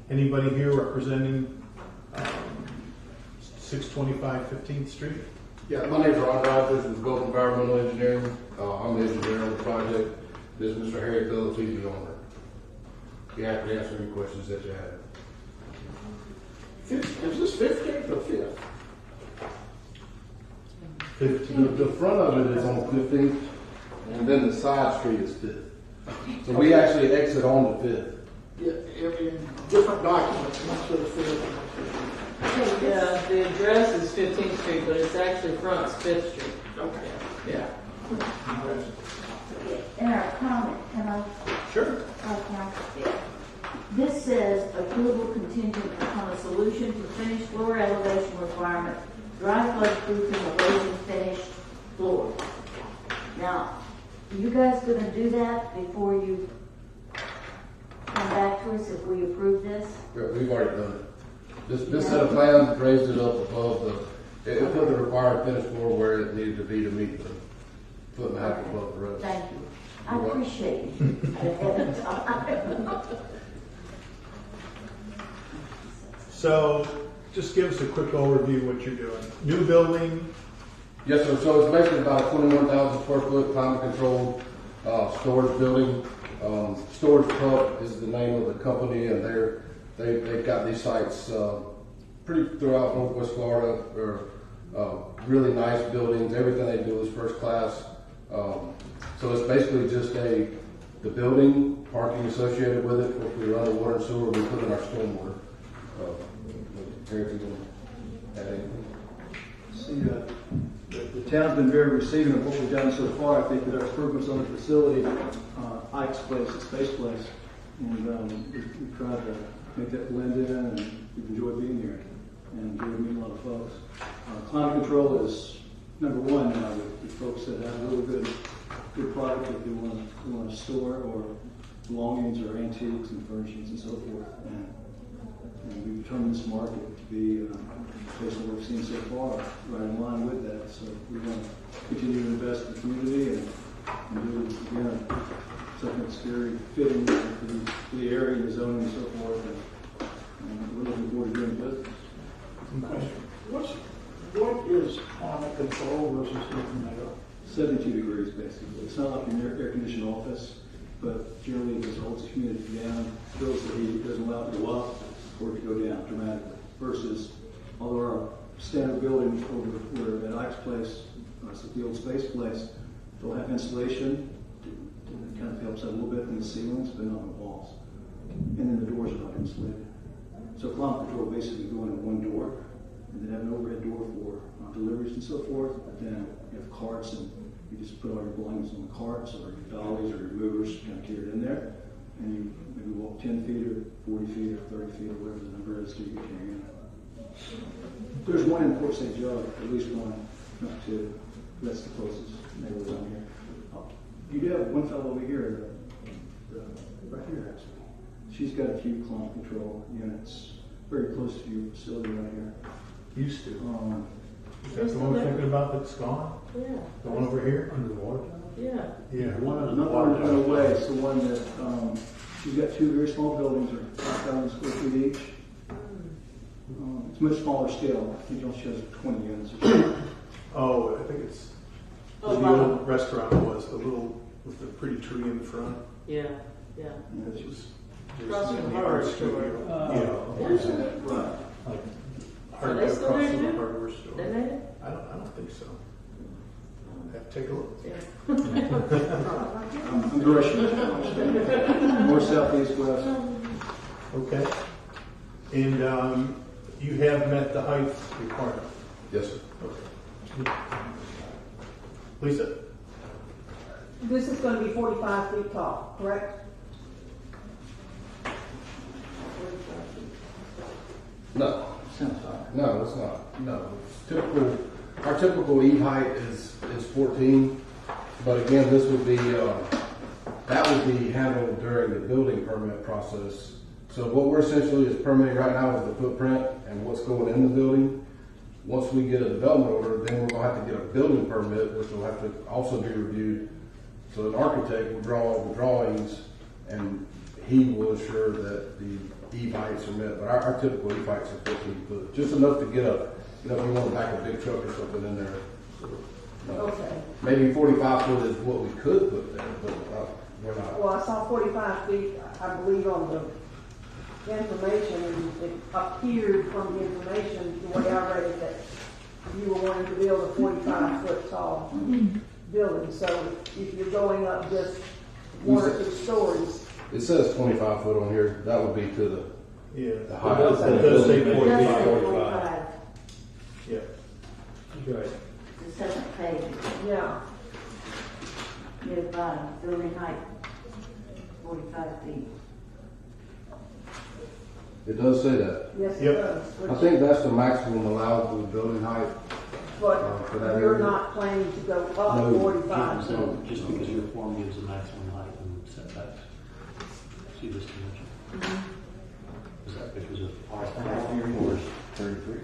Anybody here representing 625 15th Street? Yeah, my name's Ron Rogers with Gulf Environmental Engineering. I'm the engineer on the project. This is Mr. Harry Phillips, he's the owner. You have to answer any questions that you have. Is this 15th or 5th? 15th. The front of it is on 15th, and then the side street is 5th. So we actually exit on the 5th. Yeah, in different documents, not to the 5th. Yeah, the address is 15th Street, but it's actually fronts 5th Street. Okay. Yeah. In our comment, can I? Sure. Okay. This says approval contingent upon a solution to finished floor elevation requirement, dry flood proofing of raising finished floor. Now, you guys gonna do that before you come back to us if we approve this? We've already done it. This set of plans raised it up above it put the required finished floor where it needed to be to meet the foot and a half above the road. Thank you. I You're welcome. appreciate it ahead of time. So just give us a quick overview of what you're doing. New building, Yes, sir. So it's basically about a 21,000 square foot climate controlled storage building. Storage Pup is the name of the company, and they've got these sites pretty throughout Northwest Florida. They're really nice buildings. Everything they do is first class. So it's basically just the building, parking associated with it. If we run the water and sewer, we put in our stormwater. add anything? See, the town's been very receiving of what we've done so far. I think with our improvements on the facility, Ike's place, the Space Place, and we've tried to make that blend in, and we've enjoyed being here and enjoyed meeting a lot of folks. Climate control is number one now with folks that have really good product that they want to store, or belongings or antiques and furnishings and so forth. And we've determined this market to be based on what we've seen so far, right in line with that. So we want to continue to invest in the community and do, again, something that's very fitting for the area and the zoning and so forth. And we're looking forward to doing business. What is climate control versus heating and air? 72 degrees, basically. It's not like an air-conditioned office, but generally it just holds the humidity down, fills the heat, doesn't allow it to go up or to go down dramatically. Versus all of our standard buildings over where at Ike's place, it's the old Space Place, they'll have insulation. It kind of helps out a little bit in the ceilings, but not on the walls. And then the doors are not insulated. So climate control basically going in one door, and then have an overhead door for deliveries and so forth. But then you have carts, and you just put all your belongings on the carts or your dollies or your movers, kind of carry it in there. And you maybe walk 10 feet or 40 feet or 30 feet or whatever the number is to get carrying it. There's one in Port St. Joe, at least one, not two. That's the closest neighborhood down here. You do have one fellow over here, right here actually. She's got a few climate control units very close to your facility right here. Used to. Is that the one we're thinking about that's gone? Yeah. The one over here? Under the water? Yeah. Yeah. Not one that went away. It's the one that, she's got two very small buildings, are 5,000 square feet each. It's much smaller scale. I think it only shows 20 units or something. Oh, I think it's Oh, the wow. old restaurant was, the little, with the pretty tree in the front. Yeah, yeah. It was Across from in the the art hardware studio. store. Yeah. Right. Are they still Across there from the too? hardware store. They made it? I don't think so. Have to take a look. Yeah. I'm direction. More southeast, west. Okay. And you have met the height requirement? Yes, sir. Okay. Lisa? This is gonna be 45 feet tall, correct? No, Sounds high. no, it's not. No, our typical eve height is 14, but again, this would be, that would be handled during the building permit process. So what we're essentially is permitting right now is the footprint and what's going in the building. Once we get a development order, then we're gonna have to get a building permit, which will have to also be reviewed. So an architect will draw all the drawings, and he will ensure that the eve heights are met. But our typical eve heights are 15 foot, just enough to get a, if you want to back a big truck or something in there. Okay. Maybe 45 foot is what we could put there, but we're not. Well, I saw 45 feet, I believe, on the information, and it appeared from the information, the way I read it, that you were wanting to build a 45-foot tall building. So if you're going up just one or two stories. It says 25 foot on here. That would be to the height. It does say It 45. does say 45. Yeah. Right. The second page, Yeah. near the bottom, building height, 45 feet. It does say that. Yes, it Yep. does. I think that's the maximum allowable building height. But for that you're area. not planning to go up No, 45. So just because your form gives a maximum height and setbacks. See this dimension? Is that because of our form or is 33?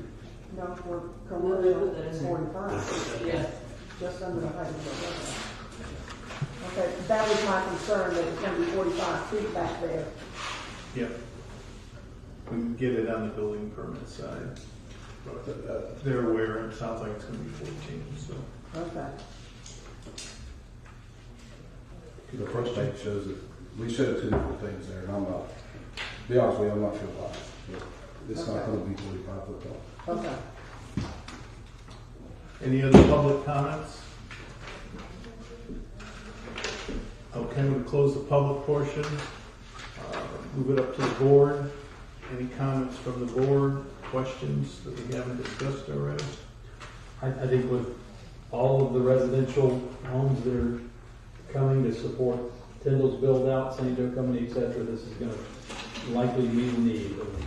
No, for commercial, it's 45. Yeah. Just under the height of the building. Okay, that was my concern, that it's gonna be 45 feet back there. Yeah. We can get it on the building permit side. But they're aware, it sounds like it's gonna be 14, so. Okay. The first page shows it. We showed two different things there, and I'm not, to be honest with you, I'm not sure why. But it's not going to be 45 foot tall. Okay. Any other public comments? Okay, we'll close the public portion. Move it up to the board. Any comments from the board, questions that we haven't discussed already? I think with all of the residential homes that are coming to support Tyndall's build out, St. Joe Company, et cetera, this is gonna likely meet the need of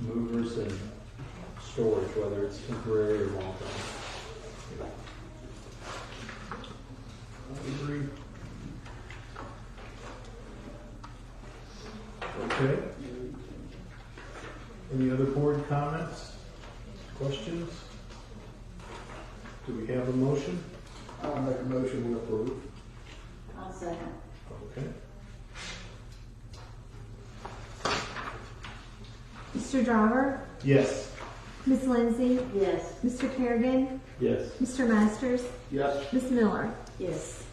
movers and storage, whether it's temporary or long term. I agree. Okay. Any other board comments, questions? Do we have a motion? I'll make a motion to approve. I'll second. Okay. Mr. Driver? Yes. Ms. Lindsay? Yes. Mr. Kerrigan? Yes. Mr. Masters? Yes. Ms. Miller? Yes.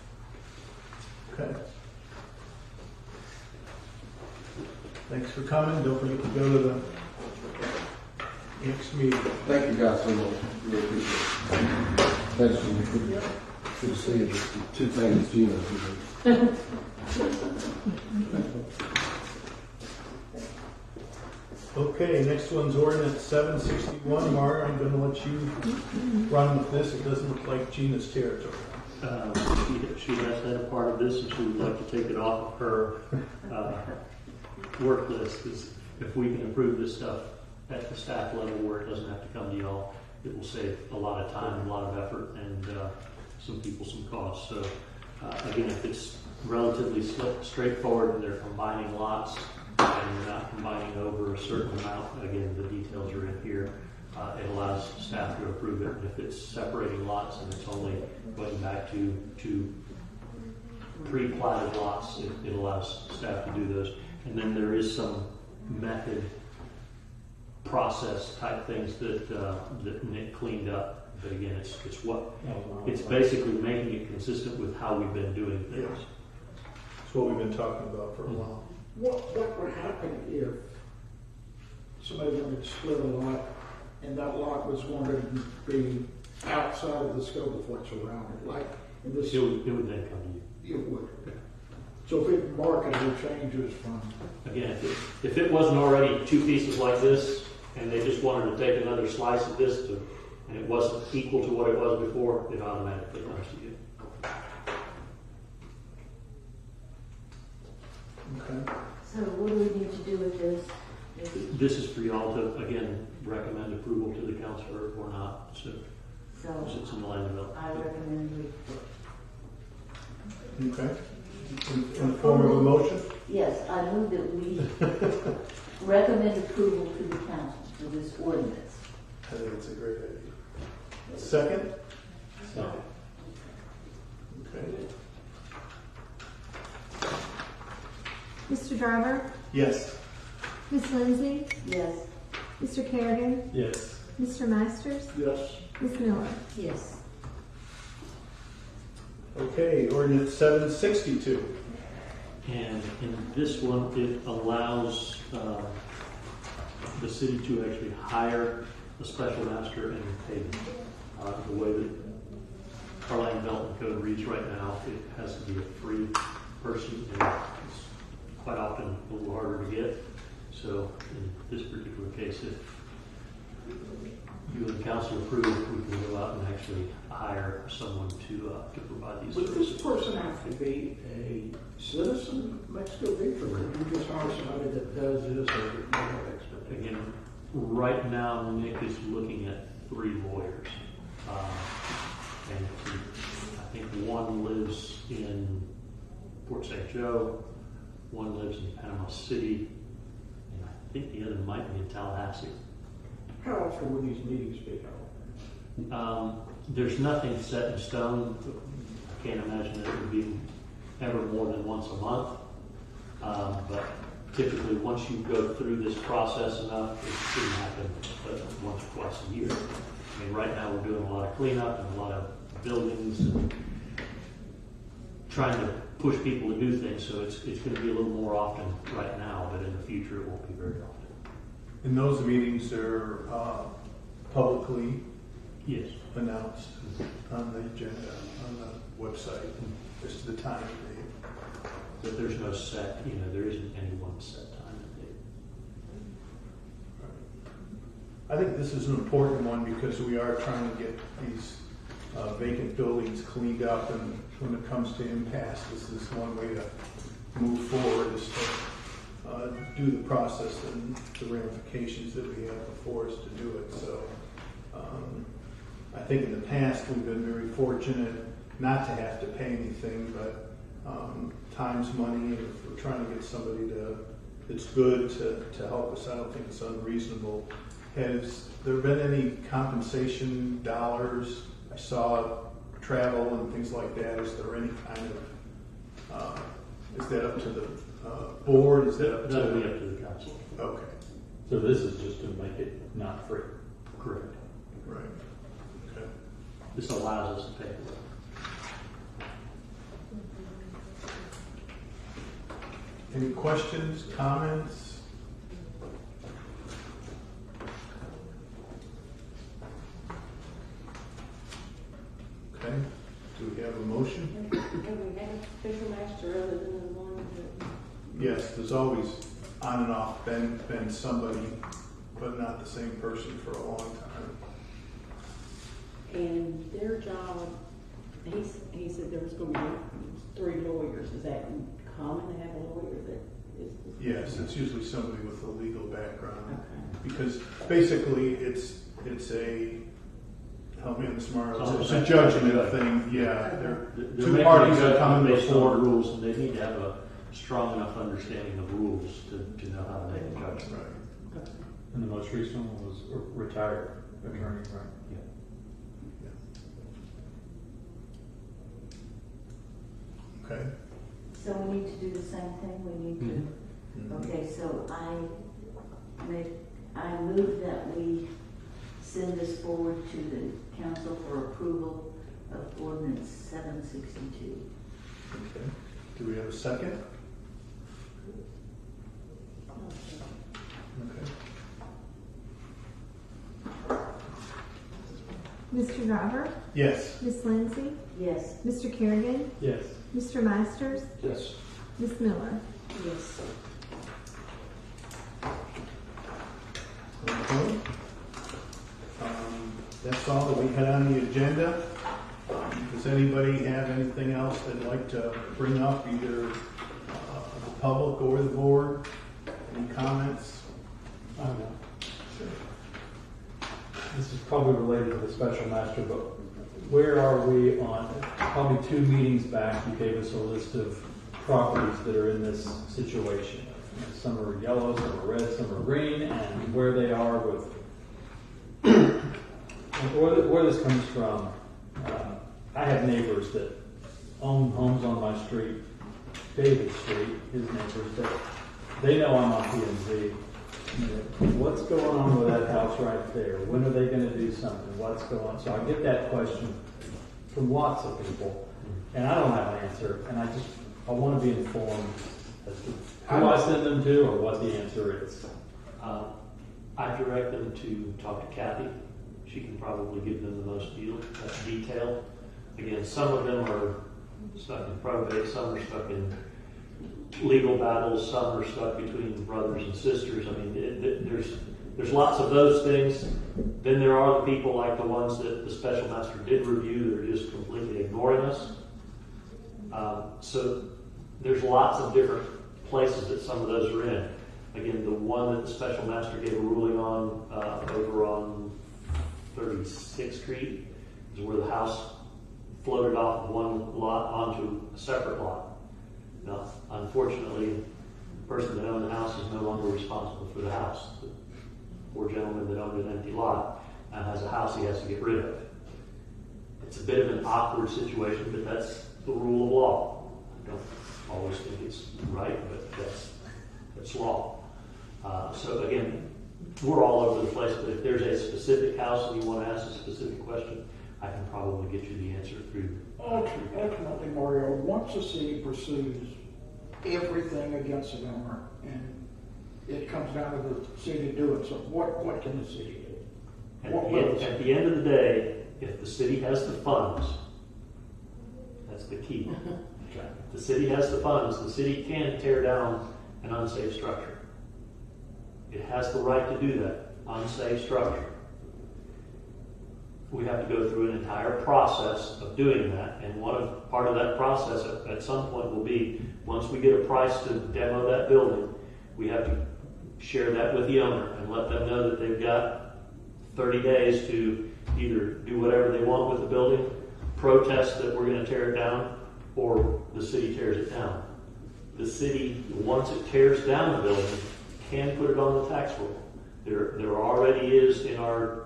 Okay. Thanks for coming. Don't forget to go to the next meeting. Thank you guys so much. Really appreciate it. Thanks, Gina. Good to see you. Two things, Gina. Okay, next one's ordinance 761. Mara, I'm gonna let you run with this. It doesn't look like Gina's territory. She has had a part of this, and she would like to take it off of her work list, because if we can improve this stuff at the staff level where it doesn't have to come to y'all, it will save a lot of time, a lot of effort, and some people some costs. So again, if it's relatively straightforward and they're combining lots and you're not combining over a certain amount, again, the details are in here. It allows staff to approve it. If it's separating lots and it's only going back to pre-platted lots, it allows staff to do those. And then there is some method process type things that Nick cleaned up. But again, it's basically making it consistent with how we've been doing things. Yes. It's what we've been talking about for a while. What would happen if somebody wanted to split a lot and that lot was wanted to be outside of the scope of what's around it? Like in this, It would then come to you. it would. So if it markedly changes from, Again, if it wasn't already two pieces like this, and they just wanted to take another slice of this, and it wasn't equal to what it was before, it automatically comes to you. Okay. So what do we need to do with this? This is for y'all to, again, recommend approval to the council or not, so So it's in the land development. I recommend we, Okay. In the form of a motion? yes, I move that we recommend approval to the council for this ordinance. I think it's a great idea. Second? So, Okay. Mr. Driver? Yes. Ms. Lindsay? Yes. Mr. Kerrigan? yes. Mr. Masters? yes, Ms. Miller? Yes. Okay, ordinance 762. And in this one, it allows the city to actually hire a special master and pay them. The way that our land development code reads right now, it has to be a free person, and it's quite often a little harder to get. So in this particular case, if you and the council approve, we can go out and actually hire someone to provide these would services. this person have to be a citizen of Mexico Beach, or would you just hire somebody that does this or that may have expertise? Again, right now, Nick is looking at 3 lawyers. And I think one lives in Port St. Joe, one lives in Panama City, and I think the other might be in Tallahassee. How often would these meetings be held? There's nothing set in stone. I can't imagine that it would be ever more than once a month. But typically, once you go through this process enough, it shouldn't happen once or twice a year. I mean, right now we're doing a lot of cleanup and a lot of buildings and trying to push people to do things. So it's going to be a little more often right now, but in the future it won't be very often. And those meetings are publicly Yes. announced on the agenda, on the website, as to the time and date. But there's no set, there isn't any one set time and date. I think this is an important one because we are trying to get these vacant buildings cleaned up, and when it comes to impasse, this is one way to move forward, is to do the process and the ramifications that we have before us to do it. So I think in the past we've been very fortunate not to have to pay anything, but time's money, and if we're trying to get somebody that's good to help us, I don't think it's unreasonable. Has there been any compensation dollars? I saw travel and things like that. Is there any kind of, is that up to the board? Is that up to? That'll be up to the council. Okay. So this is just to make it not free. Correct. Right. Okay. This allows us to pay for it. Any questions, comments? Okay. Do we have a motion? Have we had a special master other than the one that? Yes, there's always on and off been somebody, but not the same person for a long time. And their job, he said there was going to be 3 lawyers. Is that common to have a lawyer that is? Yes, it's usually somebody with a legal background. Okay. Because basically it's a, help me on this, Mario, it's a It's judgment thing, yeah. They're Two making parties a that come judgment based on before. rules, and they need to have a strong enough understanding of rules to know how to make a judgment. Right. And the most recent one was a retired attorney, right? Yeah. Okay. So we need to do the same thing, we need to, Mhm. okay, so I move that we send this forward to the council for approval of ordinance 762. Okay. Do we have a second? Okay. Mr. Garber, Yes. Miss Lindsay, Yes. Mr. Kerrigan, Yes. Mr. Masters, Yes. Miss Miller. Yes. Okay. That's all that we had on the agenda. Does anybody have anything else they'd like to bring up, either the public or the board? Any comments? I don't know. This is probably related to the special master, but where are we on, probably 2 meetings back, you gave us a list of properties that are in this situation. Some are yellow, some are red, some are green, and where they are with, where this comes from. I have neighbors that own homes on my street, David Street, his neighbors, that they know I'm on P&Z. What's going on with that house right there? When are they going to do something? What's going on? So I get that question from lots of people, and I don't have an answer, and I want to be informed as to who I send them to or what the answer is. I direct them to talk to Kathy. She can probably give them the most detail. Again, some of them are stuck in probate, some are stuck in legal battles, some are stuck between brothers and sisters. I mean, there's lots of those things. Then there are the people like the ones that the special master did review that are just completely ignoring us. So there's lots of different places that some of those are in. Again, the one that the special master gave a ruling on over on 36th Street is where the house floated off of one lot onto a separate lot. Now, unfortunately, the person that owned the house is no longer responsible for the house. The poor gentleman that owned an empty lot now has a house he has to get rid of. It's a bit of an awkward situation, but that's the rule of law. I don't always think it's right, but that's law. So again, we're all over the place, but if there's a specific house and you want to ask a specific question, I can probably get you the answer through. Ultimately, Mario, once the city pursues everything against the owner, and it comes down to the city doing so, what can the city do? At the end of the day, if the city has the funds, that's the key. If the city has the funds, the city can tear down an unsafe structure. It has the right to do that. unsafe structure, we have to go through an entire process of doing that. And part of that process at some point will be, once we get a price to demo that building, we have to share that with the owner and let them know that they've got 30 days to either do whatever they want with the building, protest that we're going to tear it down, or the city tears it down. The city, once it tears down the building, can put it on the tax roll. There already is in our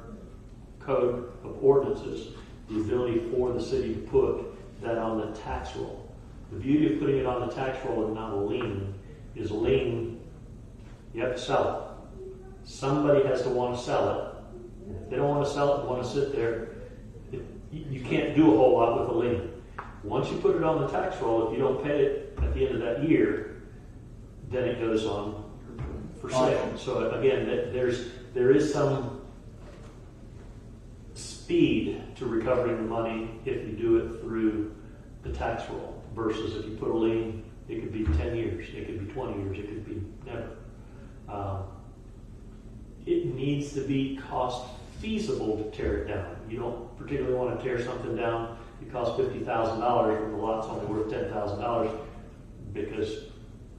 code of ordinances the ability for the city to put that on the tax roll. The beauty of putting it on the tax roll and not a lien is a lien, you have to sell it. Somebody has to want to sell it. If they don't want to sell it and want to sit there, you can't do a whole lot with a lien. Once you put it on the tax roll, if you don't pay it at the end of that year, then it goes on for sale. So again, there is some speed to recovering the money if you do it through the tax roll versus if you put a lien, it could be 10 years, it could be 20 years, it could be never. It needs to be cost feasible to tear it down. You don't particularly want to tear something down. It costs $50,000 when the lot's only worth $10,000 because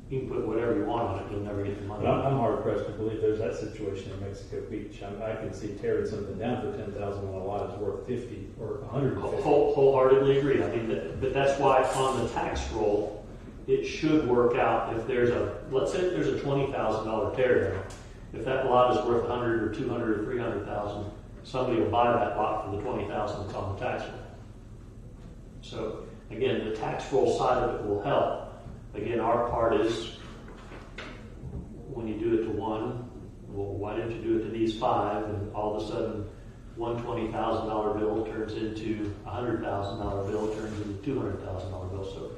you can put whatever you want on it, you'll never get the money. But I'm hard pressed to believe there's that situation in Mexico Beach. I can see tearing something down for $10,000 when a lot is worth $50 or $150. Wholeheartedly agree. I mean, but that's why on the tax roll, it should work out. If there's let's say there's a $20,000 tear down. If that lot is worth $100,000 or $200,000 or $300,000, somebody will buy that lot for the $20,000 that's on the tax roll. So again, the tax roll side of it will help. Again, our part is when you do it to one, well, why didn't you do it to these five? And all of a sudden, one $20,000 bill turns into a $100,000 bill, turns into a $200,000 bill. So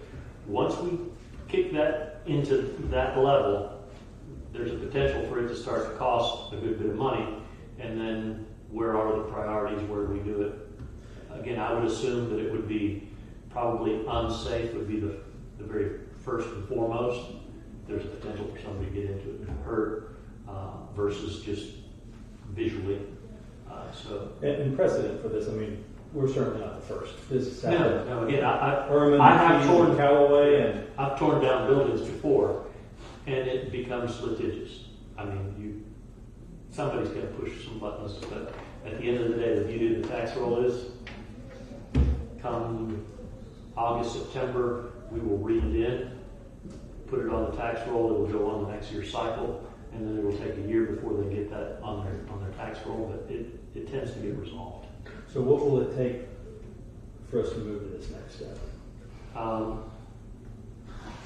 once we kick that into that level, there's a potential for it to start to cost a good bit of money. And then where are the priorities? Where do we do it? Again, I would assume that it would be probably unsafe would be the very first and foremost. There's a potential for somebody to get into it and hurt versus just visually. And precedent for this, I mean, we're certainly not the first. This is happened. No, again, I've torn down buildings before, and it becomes litigious. I mean, somebody's going to push some buttons, but at the end of the day, the beauty of the tax roll is, come August, September, we will read it in, put it on the tax roll, it will go on the next year's cycle, and then it will take a year before they get that on their tax roll, but it tends to get resolved. So what will it take for us to move to this next step?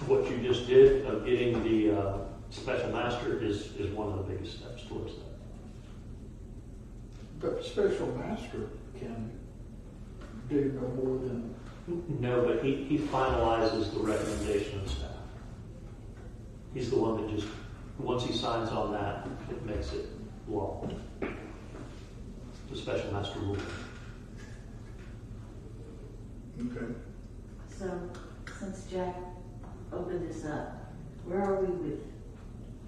What you just did of getting the special master is one of the biggest steps towards that. But special master can do no more than... No, but he finalizes the recommendation of staff. He's the one that just, once he signs on that, it makes it law. The special master rule. Okay. So, since Jack opened this up, where are we with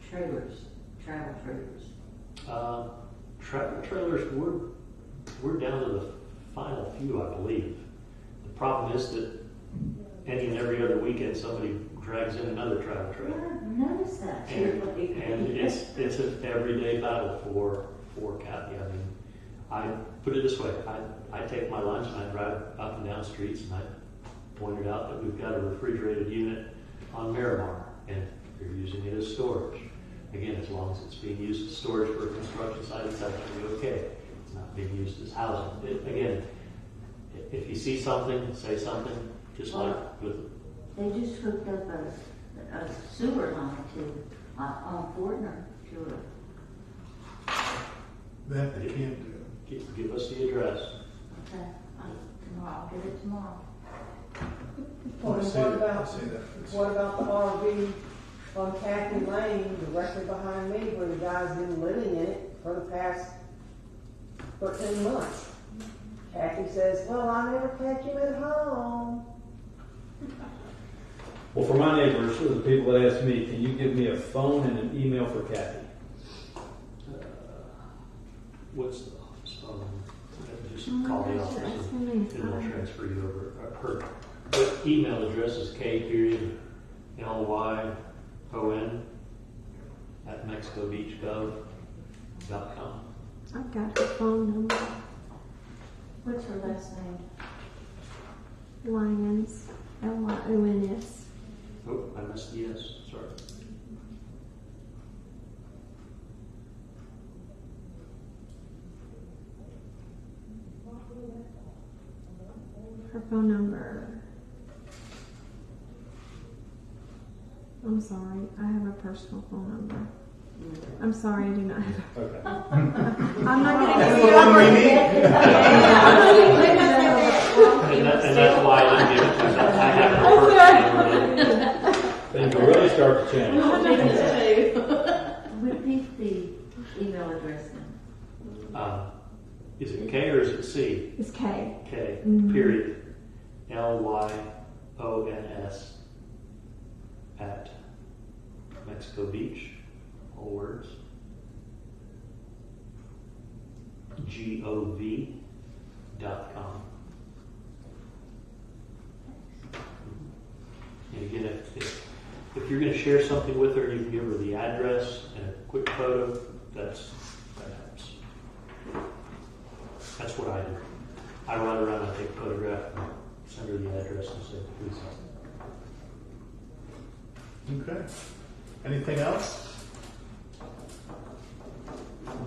trailers, travel trailers? Travel trailers, we're down to the final few, I believe. The problem is that any and every other weekend somebody drags in another travel trailer. Yeah, I've noticed that. And it's an everyday battle for Kathy. I mean, I put it this way, I take my lunch and I drive up and down streets and I pointed out that we've got a refrigerated unit on Miramar and they're using it as storage. Again, as long as it's being used as storage for a construction site, it's actually okay. It's not being used as housing. Again, if you see something, say something, just like with... They just hooked up a sewer line to, on Fortner to it. That they can't do. Give us the address. Okay, tomorrow, I'll get it tomorrow. What about the RV on Kathy Lane, directly behind me, where the guy's been living in it for the past 13 months? Kathy says, well, I never catch him at home. Well, for my neighbors, the people that ask me, can you give me a phone and an email for Kathy? what's the office phone number? Just call the office and it'll transfer you over. Her email address is k.lyon@mexicobeachgov.com. I've got her phone number. What's her last name? Lyons, Lyons. Oh, I missed the S, sorry. Her phone number. I'm sorry, I have a personal phone number. I'm sorry, I do not have. Okay. I'm not going to That's give the you one we up. need. And that's why I didn't give it to you. I have her personal Things will really start to change. Repeat the email address then. Is it K or is it C? It's K. K, Mhm. period, LYONS at Mexico Beach, all words, GOV.com. And again, if you're going to share something with her, you can give her the address and a quick photo. That helps. That's what I do. I run around and take a photograph and send her the address and say, please. Okay. Anything else?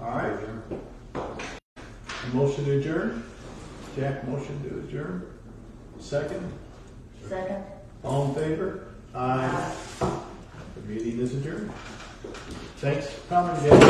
All right. Motion to adjourn? Jack, motion to adjourn? Second? Second? All in favor? Aye. The meeting is adjourned. Thanks for coming, Jack.